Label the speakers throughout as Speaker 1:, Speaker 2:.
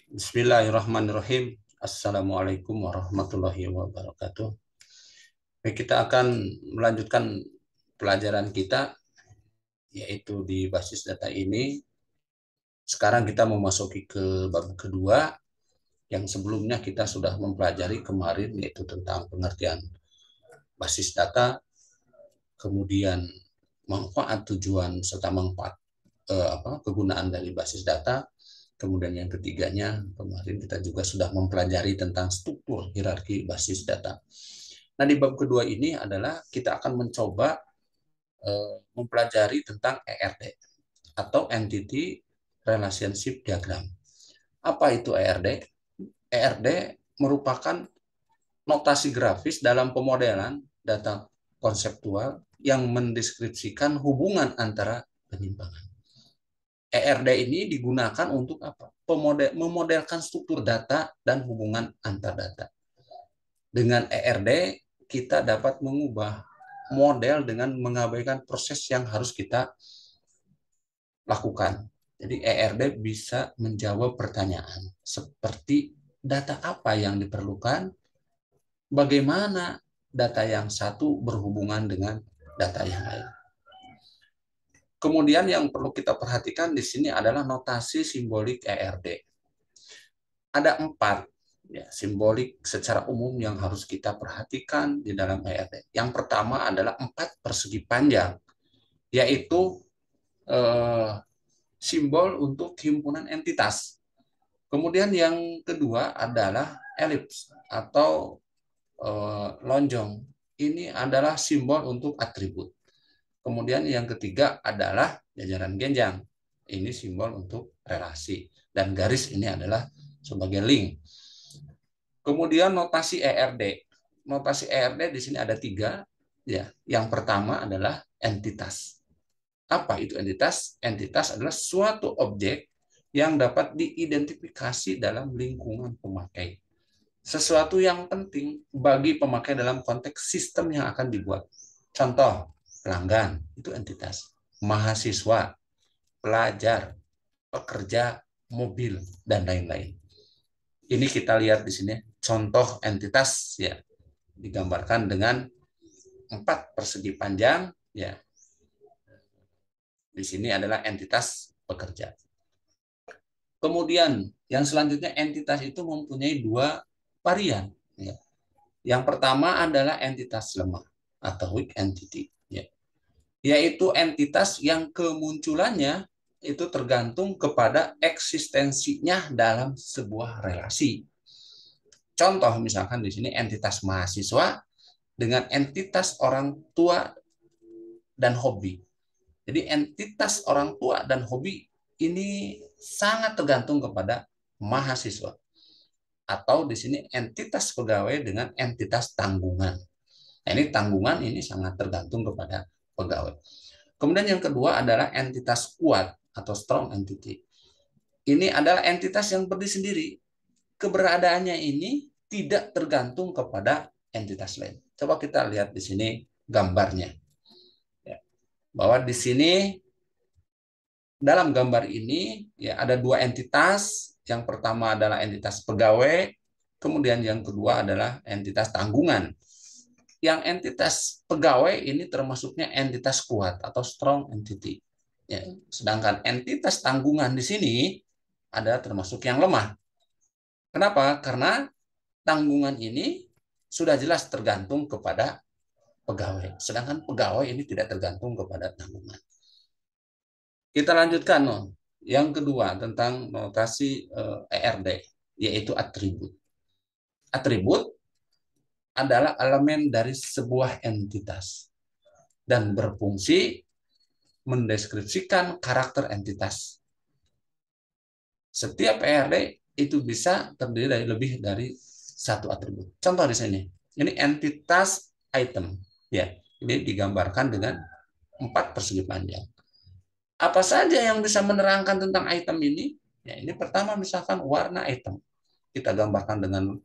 Speaker 1: Bismillahirrahmanirrahim. Assalamualaikum warahmatullahi wabarakatuh. Baik, kita akan melanjutkan pelajaran kita, yaitu di basis data ini. Sekarang kita memasuki ke bab kedua, yang sebelumnya kita sudah mempelajari kemarin, yaitu tentang pengertian basis data, kemudian manfaat, tujuan, serta manfaat kegunaan dari basis data. Kemudian yang ketiganya, kemarin kita juga sudah mempelajari tentang struktur hierarki basis data. Nah, di bab kedua ini adalah kita akan mencoba mempelajari tentang ERD atau Entity Relationship Diagram. Apa itu ERD? ERD merupakan notasi grafis dalam pemodelan data konseptual yang mendeskripsikan hubungan antara penyimpangan. ERD ini digunakan untuk apa? Memodelkan struktur data dan hubungan antar data. Dengan ERD, kita dapat mengubah model dengan mengabaikan proses yang harus kita lakukan. Jadi ERD bisa menjawab pertanyaan seperti data apa yang diperlukan, bagaimana data yang satu berhubungan dengan data yang lain. Kemudian yang perlu kita perhatikan di sini adalah notasi simbolik ERD. Ada 4 simbolik secara umum yang harus kita perhatikan di dalam ERD. Yang pertama adalah 4 persegi panjang, yaitu simbol untuk himpunan entitas. Kemudian yang kedua adalah elips atau lonjong. Ini adalah simbol untuk atribut. Kemudian yang ketiga adalah jajaran genjang. Ini simbol untuk relasi. Dan garis ini adalah sebagai link. Kemudian notasi ERD. Notasi ERD di sini ada 3. Ya. Yang pertama adalah entitas. Apa itu entitas? Entitas adalah suatu objek yang dapat diidentifikasi dalam lingkungan pemakai. Sesuatu yang penting bagi pemakai dalam konteks sistem yang akan dibuat. Contoh, pelanggan, itu entitas. Mahasiswa, pelajar, pekerja, mobil, dan lain-lain. Ini kita lihat di sini, contoh entitas ya digambarkan dengan 4 persegi panjang ya. Di sini adalah entitas pekerja. Kemudian yang selanjutnya entitas itu mempunyai 2 varian. Ya. Yang pertama adalah entitas lemah atau weak entity, ya. Yaitu entitas yang kemunculannya itu tergantung kepada eksistensinya dalam sebuah relasi. Contoh misalkan di sini entitas mahasiswa dengan entitas orang tua dan hobi. Jadi entitas orang tua dan hobi ini sangat tergantung kepada mahasiswa. Atau di sini entitas pegawai dengan entitas tanggungan. Nah, ini tanggungan ini sangat tergantung kepada pegawai. Kemudian yang kedua adalah entitas kuat atau strong entity. Ini adalah entitas yang berdiri sendiri. Keberadaannya ini tidak tergantung kepada entitas lain. Coba kita lihat di sini gambarnya. Bahwa di sini dalam gambar ini ya ada 2 entitas. Yang pertama adalah entitas pegawai, kemudian yang kedua adalah entitas tanggungan. Yang entitas pegawai ini termasuknya entitas kuat atau strong entity. Ya, sedangkan entitas tanggungan di sini ada termasuk yang lemah. Kenapa? Karena tanggungan ini sudah jelas tergantung kepada pegawai. Sedangkan pegawai ini tidak tergantung kepada tanggungan. Kita lanjutkan, no. Yang kedua tentang notasi ERD, yaitu atribut. Atribut adalah elemen dari sebuah entitas dan berfungsi mendeskripsikan karakter entitas. Setiap ERD itu bisa terdiri dari lebih dari 1 atribut. Contoh di sini, ini entitas item, ya. Ini digambarkan dengan 4 persegi panjang. Apa saja yang bisa menerangkan tentang item ini? Ya, ini pertama misalkan warna item. Kita gambarkan dengan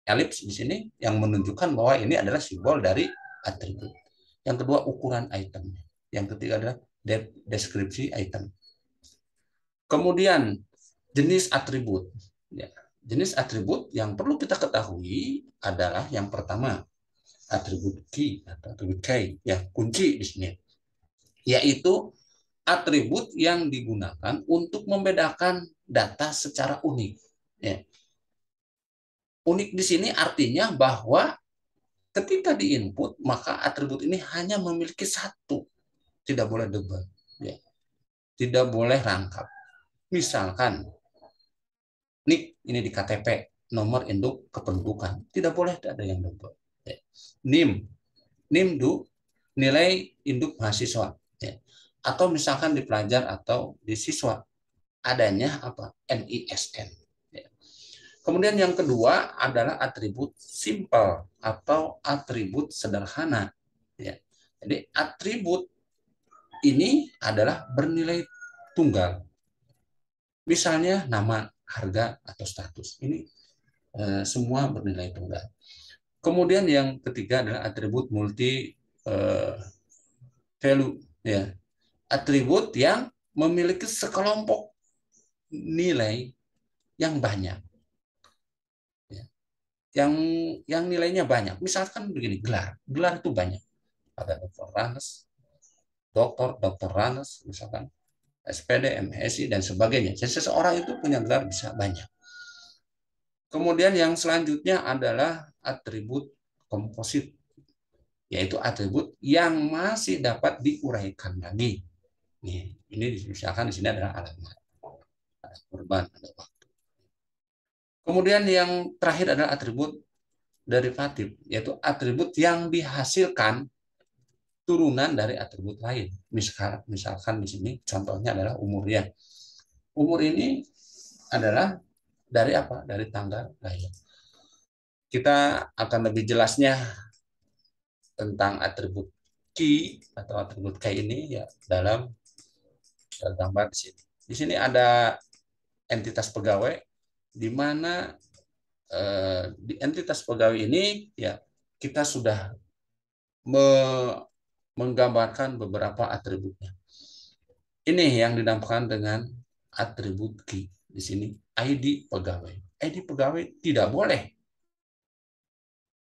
Speaker 1: elips di sini yang menunjukkan bahwa ini adalah simbol dari atribut. Yang kedua ukuran item. Yang ketiga adalah deskripsi item. Kemudian Jenis atribut. Ya. Jenis atribut yang perlu kita ketahui adalah yang pertama, atribut key atau atribut key, ya kunci di sini, yaitu atribut yang digunakan untuk membedakan data secara unik. Ya. Unik di sini artinya bahwa ketika diinput maka atribut ini hanya memiliki satu, tidak boleh double, ya. Tidak boleh rangkap. Misalkan NIK ini di KTP, nomor induk kependudukan, tidak boleh ada yang double. Ya. NIM, NIM nilai induk mahasiswa, ya. Atau misalkan di pelajar atau di siswa adanya apa, NISN. Ya. Kemudian yang kedua adalah atribut simple atau atribut sederhana. Ya. Jadi atribut ini adalah bernilai tunggal. Misalnya nama, harga, atau status. Ini semua bernilai tunggal. Kemudian yang ketiga adalah atribut multi value. Ya. Atribut yang memiliki sekelompok nilai yang banyak. Ya. Yang nilainya banyak. Misalkan begini, gelar. Gelar itu banyak. Ada Dr. Ranes, Dr. Ranes, misalkan SPD, MSI, dan sebagainya. Jadi seseorang itu punya gelar bisa banyak. Kemudian yang selanjutnya adalah atribut komposit, yaitu atribut yang masih dapat diuraikan lagi. Ini misalkan di sini adalah alamat, ada korban, ada waktu. Kemudian yang terakhir adalah atribut derivatif, yaitu atribut yang dihasilkan turunan dari atribut lain. Misalkan di sini contohnya adalah umurnya. Umur ini adalah dari apa? Dari tanggal lahir. Kita akan lebih jelasnya tentang atribut key atau atribut key ini ya dalam gambar di sini. Di sini ada entitas pegawai di mana di entitas pegawai ini ya kita sudah menggambarkan beberapa atributnya. Ini yang dinamakan dengan atribut key. Di sini ID pegawai. ID pegawai tidak boleh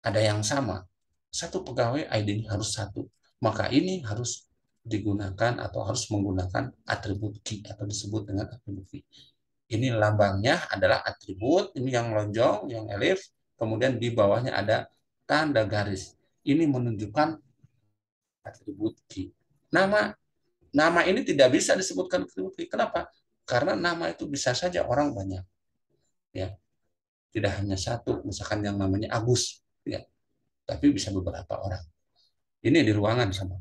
Speaker 1: ada yang sama. Satu pegawai ID harus satu. Maka ini harus digunakan atau harus menggunakan atribut key atau disebut dengan atribut key. Ini lambangnya adalah atribut, ini yang lonjong, yang elif, kemudian di bawahnya ada tanda garis. Ini menunjukkan atribut key. Nama ini tidak bisa disebutkan atribut key. Kenapa? Karena nama itu bisa saja orang banyak. Ya. Tidak hanya satu, misalkan yang namanya Agus, ya. Tapi bisa beberapa orang. Ini di ruangan sama.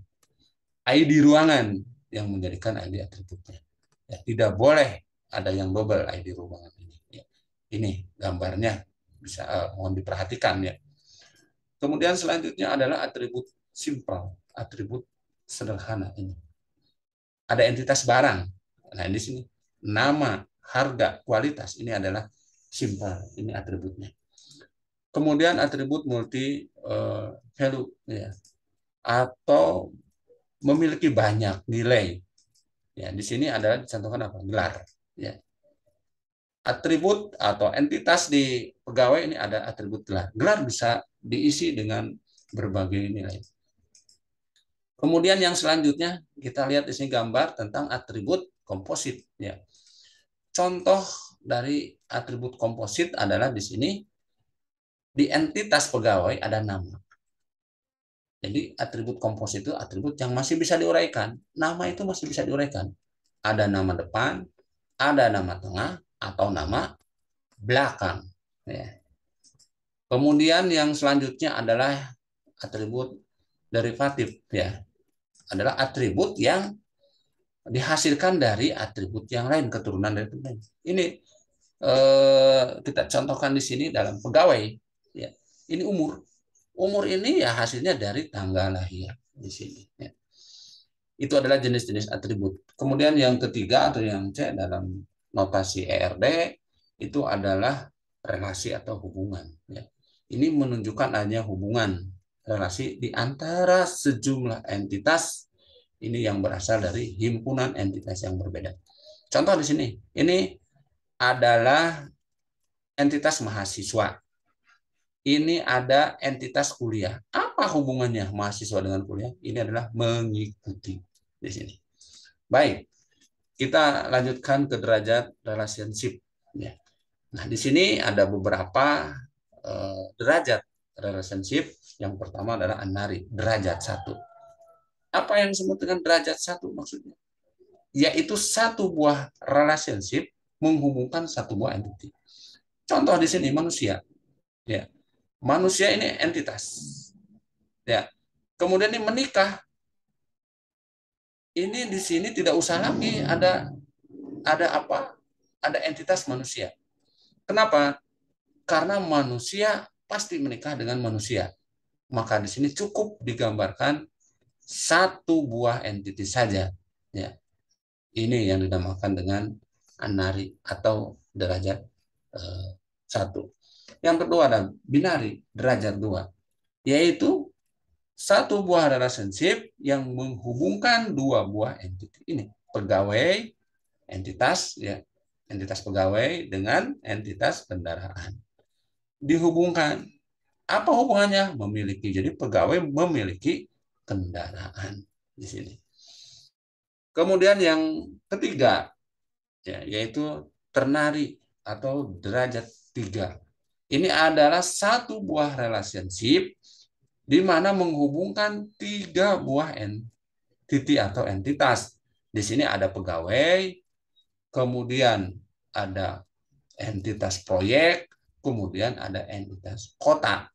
Speaker 1: ID ruangan yang menjadikan ID atributnya. Ya, tidak boleh ada yang double ID ruangan ini. Ya. Ini gambarnya bisa mohon diperhatikan ya. Kemudian selanjutnya adalah atribut simple, atribut sederhana ini. Ada entitas barang. Nah, di sini nama, harga, kualitas ini adalah simple, ini atributnya. Kemudian atribut multi value ya. Atau memiliki banyak nilai. Ya, di sini adalah dicontohkan apa? Gelar. Ya. Atribut atau entitas di pegawai ini ada atribut gelar. Gelar bisa diisi dengan berbagai nilai. Kemudian yang selanjutnya kita lihat di sini gambar tentang atribut komposit. Ya. Contoh dari atribut komposit adalah di sini di entitas pegawai ada nama. Jadi atribut komposit itu atribut yang masih bisa diuraikan. Nama itu masih bisa diuraikan. Ada nama depan, ada nama tengah, atau nama belakang. Ya. Kemudian yang selanjutnya adalah atribut derivatif. Ya. Adalah atribut yang dihasilkan dari atribut yang lain, keturunan dari atribut lain. Ini kita contohkan di sini dalam pegawai. Ya. Ini umur. Umur ini ya hasilnya dari tanggal lahir di sini. Ya. Itu adalah jenis-jenis atribut. Kemudian yang ketiga atau yang C dalam notasi ERD itu adalah relasi atau hubungan. Ya. Ini menunjukkan adanya hubungan relasi di antara sejumlah entitas ini yang berasal dari himpunan entitas yang berbeda. Contoh di sini, ini adalah entitas mahasiswa. Ini ada entitas kuliah. Apa hubungannya mahasiswa dengan kuliah? Ini adalah mengikuti di sini. Baik, kita lanjutkan ke derajat relationship. Ya. Nah, di sini ada beberapa derajat relationship. Yang pertama adalah anari, derajat 1. Apa yang disebut dengan derajat 1 maksudnya? Yaitu satu buah relationship menghubungkan satu buah entity. Contoh di sini manusia. Ya. Manusia ini entitas. Ya. Kemudian ini menikah. Ini di sini tidak usah lagi ada apa? Ada entitas manusia. Kenapa? Karena manusia pasti menikah dengan manusia. Maka di sini cukup digambarkan satu buah entitas saja. Ya. Ini yang dinamakan dengan anari atau derajat 1. Yang kedua ada binari, derajat 2, yaitu satu buah relationship yang menghubungkan dua buah entitas ini. Pegawai, entitas, ya, entitas pegawai dengan entitas kendaraan. Dihubungkan. Apa hubungannya? Memiliki. Jadi pegawai memiliki kendaraan di sini. Kemudian yang ketiga, ya, yaitu ternari atau derajat 3. Ini adalah satu buah relationship di mana menghubungkan 3 buah entity atau entitas. Di sini ada pegawai, kemudian ada entitas proyek, kemudian ada entitas kota.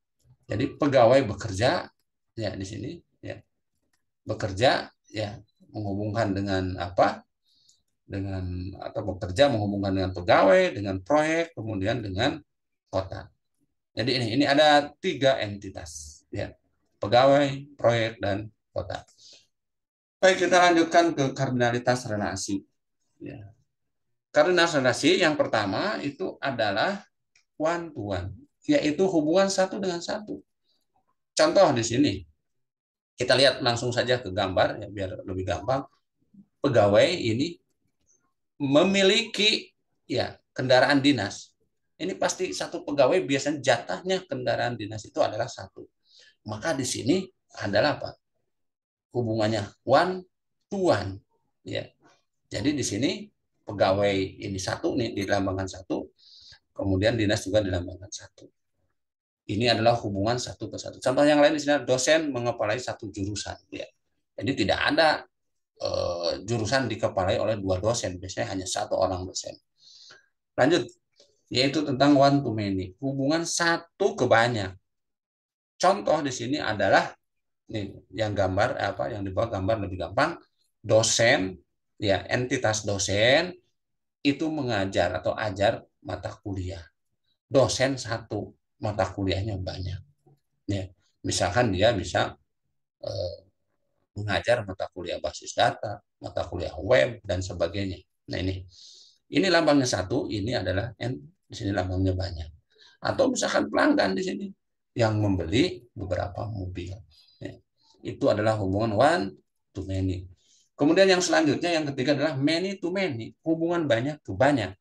Speaker 1: Jadi pegawai bekerja, ya di sini, ya bekerja, ya menghubungkan dengan apa? Dengan atau bekerja menghubungkan dengan pegawai, dengan proyek, kemudian dengan kota. Jadi ini ada 3 entitas, ya pegawai, proyek, dan kota. Baik, kita lanjutkan ke kardinalitas relasi. Ya. Kardinalitas relasi yang pertama itu adalah one to one, yaitu hubungan satu dengan satu. Contoh di sini, kita lihat langsung saja ke gambar ya biar lebih gampang. Pegawai ini memiliki ya kendaraan dinas. Ini pasti satu pegawai biasanya jatahnya kendaraan dinas itu adalah 1. Maka di sini adalah apa? Hubungannya one to one. Ya. Jadi di sini pegawai ini 1 nih dilambangkan 1, kemudian dinas juga dilambangkan 1. Ini adalah hubungan 1 ke 1. Contoh yang lain di sini dosen mengepalai 1 jurusan. Ya. Jadi tidak ada jurusan dikepalai oleh 2 dosen, biasanya hanya 1 orang dosen. Lanjut, yaitu tentang one to many, hubungan 1 ke banyak. Contoh di sini adalah nih yang gambar apa yang di bawah gambar lebih gampang, dosen ya entitas dosen itu mengajar atau ajar mata kuliah. Dosen 1, mata kuliahnya banyak. Ya, misalkan dia bisa mengajar mata kuliah basis data, mata kuliah web dan sebagainya. Nah ini lambangnya 1, ini adalah di sini lambangnya banyak. Atau misalkan pelanggan di sini yang membeli beberapa mobil. Ya, itu adalah hubungan one to many. Kemudian yang selanjutnya yang ketiga adalah many to many, hubungan banyak ke banyak.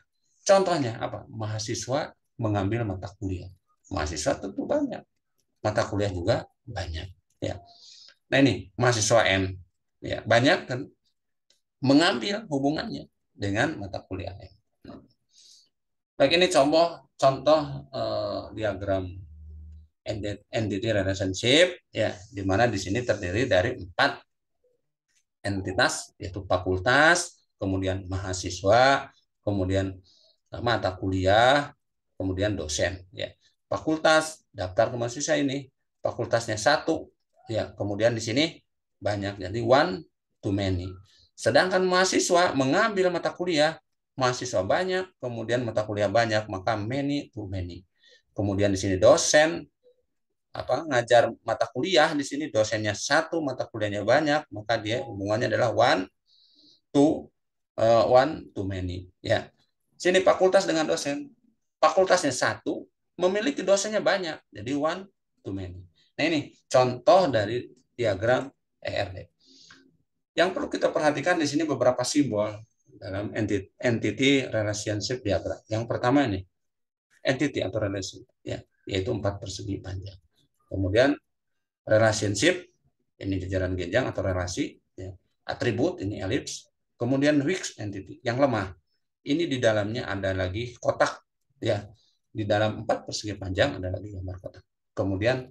Speaker 1: Contohnya apa? Mahasiswa mengambil mata kuliah. Mahasiswa tentu banyak. Mata kuliah juga banyak. Ya. Nah ini mahasiswa M. Ya, banyak kan mengambil hubungannya dengan mata kuliah M. Baik, ini contoh diagram entity relationship ya, di mana di sini terdiri dari 4 entitas yaitu fakultas, kemudian mahasiswa, kemudian mata kuliah, kemudian dosen ya. Fakultas daftar ke mahasiswa ini fakultasnya 1 ya, kemudian di sini banyak jadi one to many. Sedangkan mahasiswa mengambil mata kuliah, mahasiswa banyak, kemudian mata kuliah banyak, maka many to many. Kemudian di sini dosen ngajar mata kuliah, di sini dosennya 1, mata kuliahnya banyak, maka dia hubungannya adalah one to many ya. Sini fakultas dengan dosen, fakultasnya 1, memiliki dosennya banyak, jadi one to many. Nah ini contoh dari diagram ERD. Yang perlu kita perhatikan di sini beberapa simbol dalam entity relationship diagram. Yang pertama ini entity atau relation, ya, yaitu 4 persegi panjang. Kemudian relationship ini jajaran genjang atau relasi, ya. Atribut ini elips. Kemudian weak entity yang lemah. Ini di dalamnya ada lagi kotak, ya. Di dalam 4 persegi panjang ada lagi gambar kotak. Kemudian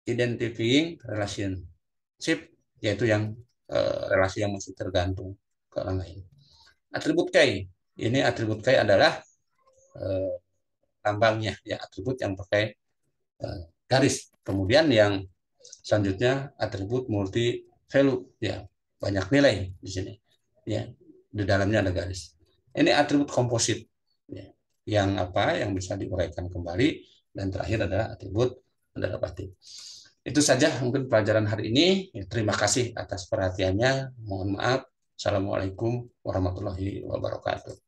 Speaker 1: identifying relationship, yaitu yang relasi yang masih tergantung ke orang lain. Atribut K, ini atribut K adalah lambangnya, ya, atribut yang pakai garis. Kemudian yang selanjutnya atribut multi value, ya, banyak nilai di sini, ya, di dalamnya ada garis. Ini atribut komposit, ya, yang apa yang bisa diuraikan kembali, dan terakhir adalah atribut derivatif. Itu saja mungkin pelajaran hari ini. Terima kasih atas perhatiannya. Mohon maaf. Assalamualaikum warahmatullahi wabarakatuh.